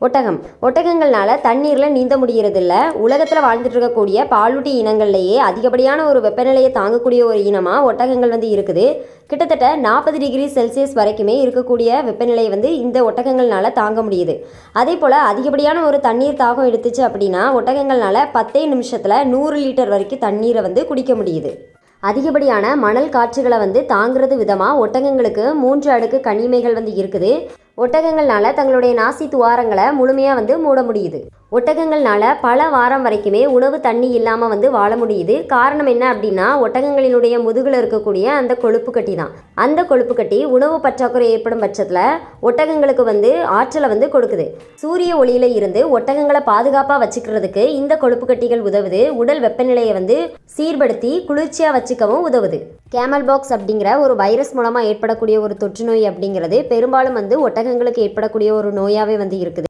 ஒட்டகங்கள்னால தண்ணீரில் நீந்த முடிகிறதில்ல. உலகத்தில் வாழ்ந்துட்டு இருக்கக்கூடிய பாலூட்டி இனங்கள்லேயே அதிகப்படியான ஒரு வெப்பநிலையை தாங்கக்கூடிய ஒரு இனமாக ஒட்டகங்கள் இருக்குது. கிட்டத்தட்ட 40 டிகிரி செல்சியஸ் வரைக்குமே இருக்கக்கூடிய வெப்பநிலையை இந்த ஒட்டகங்கள்னால தாங்க முடியுது. அதே போல் அதிகப்படியான ஒரு தண்ணீர் தாகம் எடுத்துச்சு அப்படின்னா ஒட்டகங்கள்னால 10 நிமிஷத்தில் 100 லிட்டர் வரைக்கும் தண்ணீரை குடிக்க முடியுது. அதிகப்படியான மணல் காற்றுகளை தாங்கிறது விதமாக ஒட்டகங்களுக்கு 3 அடுக்கு கண்ணிமைகள் இருக்குது. ஒட்டகங்கள்னால தங்களுடைய நாசி துவாரங்களை முழுமையாக மூட முடியுது. ஒட்டகங்கள்னால பல வாரம் வரைக்குமே உணவு தண்ணி இல்லாமல் வாழ முடியுது. காரணம் என்ன அப்படின்னா ஒட்டகங்களினுடைய முதுகில் இருக்கக்கூடிய அந்த கொழுப்பு கட்டி தான். அந்த கொழுப்பு கட்டி உணவு பற்றாக்குறை ஏற்படும் பட்சத்தில் ஒட்டகங்களுக்கு ஆற்றலை கொடுக்குது. சூரிய ஒளியில இருந்து ஒட்டகங்களை பாதுகாப்பாக வச்சுக்கிறதுக்கு இந்த கொழுப்பு கட்டிகள் உதவுது. உடல் வெப்பநிலையை சீர்படுத்தி குளிர்ச்சியாக வச்சுக்கவும் உதவுது. கேமல் பாக்ஸ் அப்படிங்கிற ஒரு வைரஸ் மூலமாக ஏற்படக்கூடிய ஒரு தொற்று நோய் அப்படிங்கிறது பெரும்பாலும் ஒட்டகங்களுக்கு ஏற்படக்கூடிய ஒரு நோயாகவே இருக்குது.